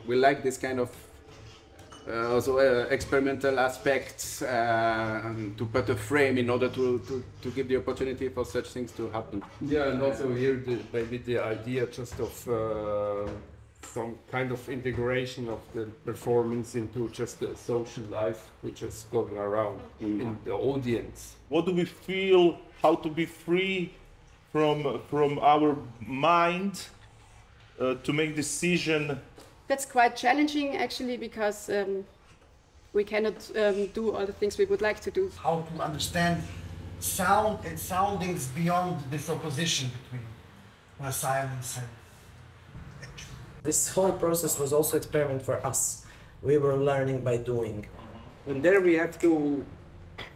We like this kind of also experimental aspects to put a frame in order to give the opportunity for such things to happen. Yeah, and also here maybe the idea just of some kind of integration of the performance into just the social life which is going around in the audience. What do we feel? How to be free from our mind to make decision? That's quite challenging actually, because we cannot do all the things we would like to do. How to understand sound and soundings beyond this opposition between silence and action. This whole process was also an experiment for us. We were learning by doing. And there we have to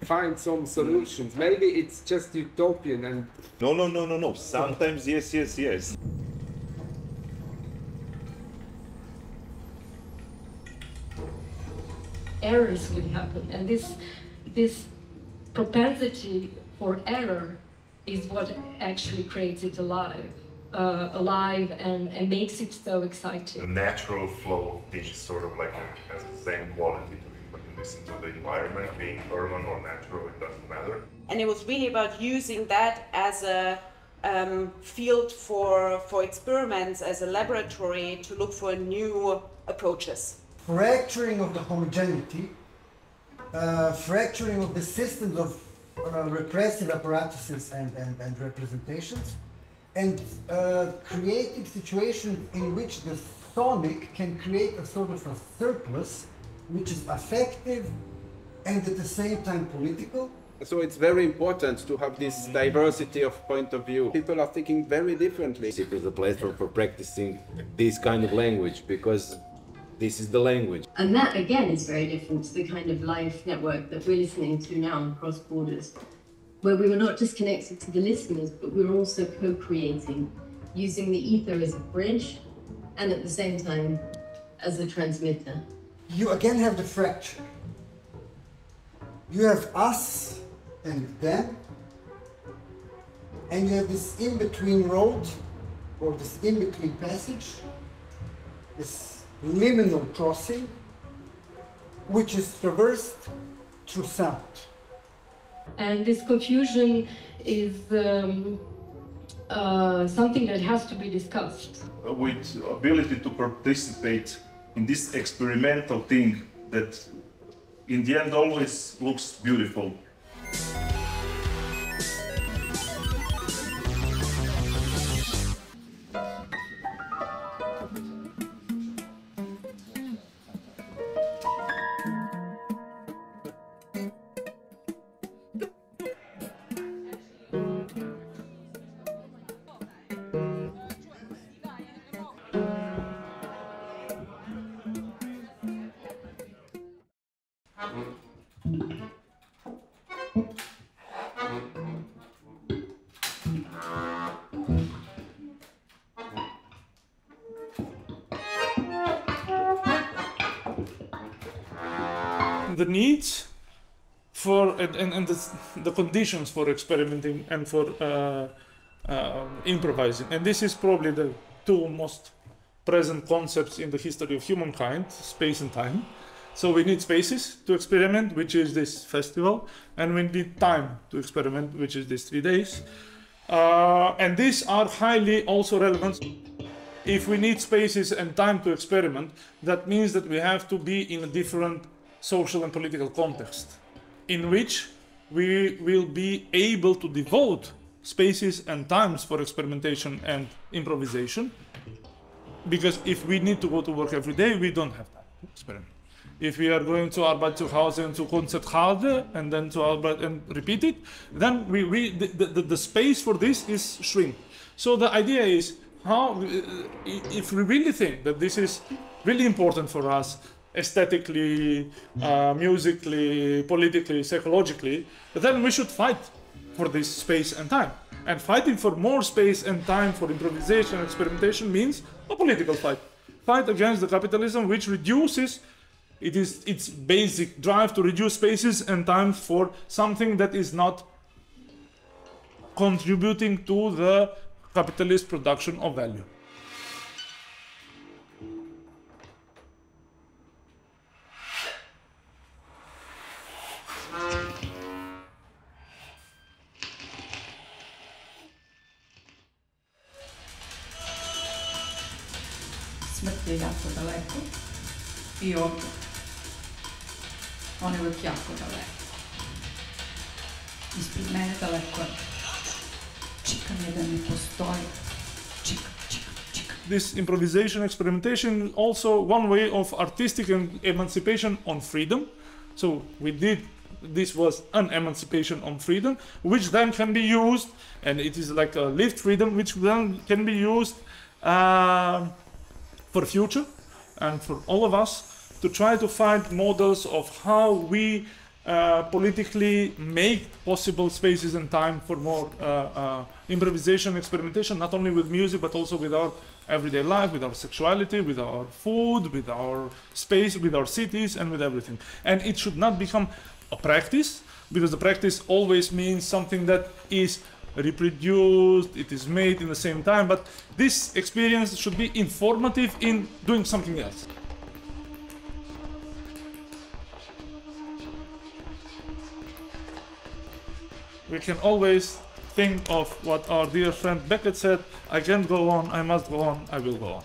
find some solutions. Maybe it's just utopian and... No. Sometimes yes. Errors will happen, and this propensity for error is what actually creates it alive and makes it so exciting. The natural flow of things sort of like has the same quality to it when you listen to the environment, being urban or natural, it doesn't matter. And it was really about using that as a field for experiments, as a laboratory to look for new approaches. Fracturing of the homogeneity, fracturing of the systems of repressive apparatuses and representations, and creating situations in which the sonic can create a sort of a surplus which is affective and at the same time political. So it's very important to have this diversity of point of view. People are thinking very differently. It is a platform for practicing this kind of language because this is the language. And that again is very different to the kind of live network that we're listening to now across borders, where we were not just connected to the listeners, but we were also co-creating, using the ether as a bridge and at the same time as a transmitter. You again have the fracture. You have us and them, and you have this in-between road, or this in-between passage, this liminal crossing, which is traversed through sound. And this confusion is something that has to be discussed. With ability to participate in this experimental thing that in the end always looks beautiful. The needs for and the conditions for experimenting and for improvising, and this is probably the two most present concepts in the history of humankind: space and time. So we need spaces to experiment, which is this festival, and we need time to experiment, which is these 3 days. And these are highly also relevant. If we need spaces and time to experiment, that means that we have to be in a different social and political context, in which we will be able to devote spaces and times for experimentation and improvisation. Because if we need to go to work every day, we don't have time to experiment. If we are going to Arbeit zu Hause and to Konzerthalle and then to Arbeit and repeat it, then the space for this is shrink. So the idea is, how, if we really think that this is really important for us, aesthetically, musically, politically, psychologically, then we should fight for this space and time. And fighting for more space and time for improvisation and experimentation means a political fight. Fight against the capitalism which reduces, it is its basic drive to reduce spaces and time for something that is not contributing to the capitalist production of value. stai jako daleko i ovdje. On je uvijek jako daleko. Ispred mene daleko je. Čika mi da ne postoji. Čika. This improvisation experimentation is also one way of artistic emancipation on freedom. So this was an emancipation on freedom, which then can be used, and it is like a lived freedom, which then can be used for future and for all of us to try to find models of how we politically make possible spaces and time for more improvisation, experimentation, not only with music, but also with our everyday life, with our sexuality, with our food, with our space, with our cities, and with everything. And it should not become a practice, because the practice always means something that is reproduced, it is made in the same time, but this experience should be informative in doing something else. We can always think of what our dear friend Beckett said: I can't go on, I must go on, I will go on.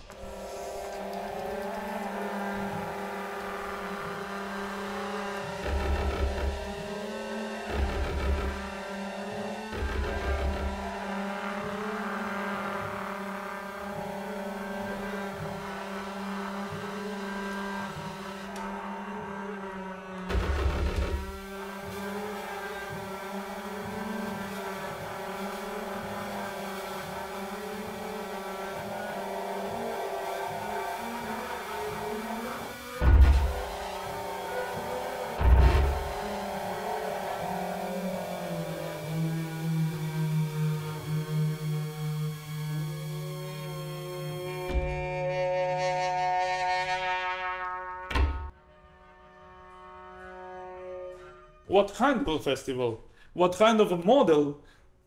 What kind of a festival, what kind of a model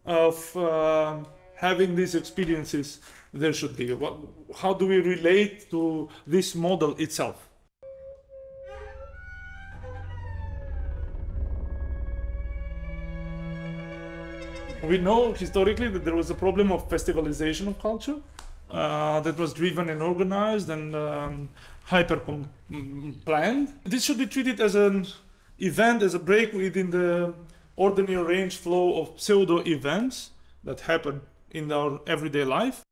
of having these experiences there should be? How do we relate to this model itself? We know historically that there was a problem of festivalization of culture that was driven and organized and hyper-planned. This should be treated as an event, as a break within the ordinary arranged flow of pseudo-events that happen in our everyday life.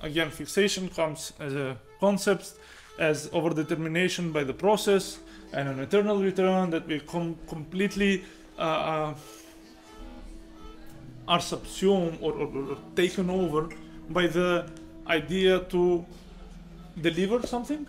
Again, fixation comes as a concept, as overdetermination by the process, and an eternal return that we completely are subsumed or taken over by the idea to deliver something.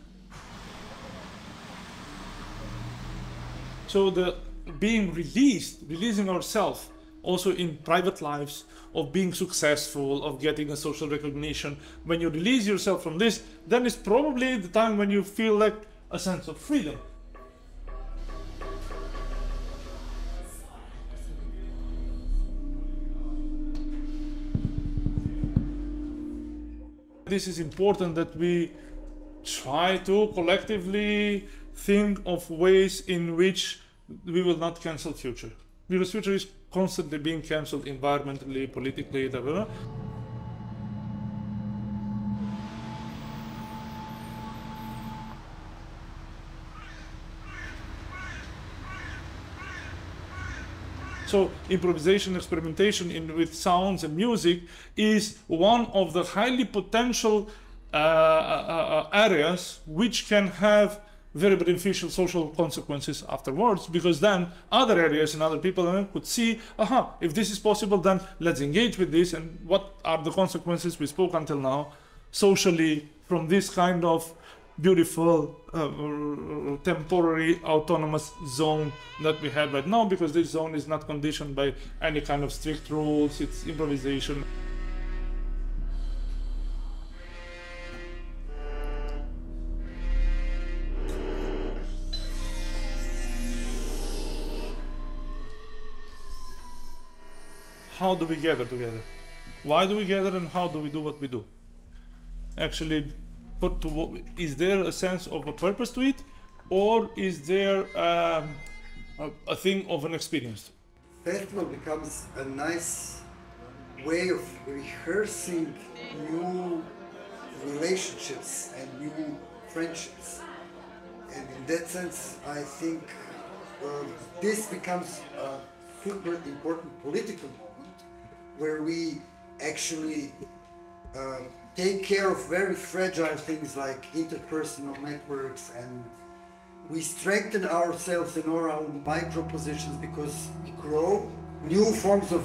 So the being releasing ourselves also in private lives, of being successful, of getting a social recognition. When you release yourself from this, then it's probably the time when you feel like a sense of freedom. This is important that we try to collectively think of ways in which we will not cancel future. Because future is constantly being cancelled environmentally, politically, etc. So improvisation, experimentation with sounds and music is one of the highly potential areas which can have very beneficial social consequences afterwards, because then other areas and other people could see, aha, if this is possible, then let's engage with this, and what are the consequences we spoke until now socially from this kind of beautiful temporary autonomous zone that we have right now, because this zone is not conditioned by any kind of strict rules. It's improvisation. How do we gather together? Why do we gather, and how do we do what we do? Actually, is there a sense of a purpose to it, or is there a thing of an experience? Festival becomes a nice way of rehearsing new relationships and new friendships. And in that sense, I think this becomes a super important political moment where we actually take care of very fragile things like interpersonal networks, and we strengthen ourselves in our own micro positions because we grow. New forms of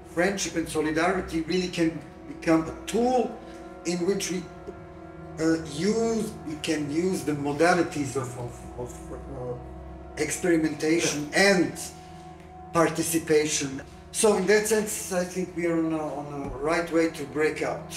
friendship and solidarity really can become a tool in which we can use the modalities of experimentation and participation. So in that sense, I think we are on a right way to break out.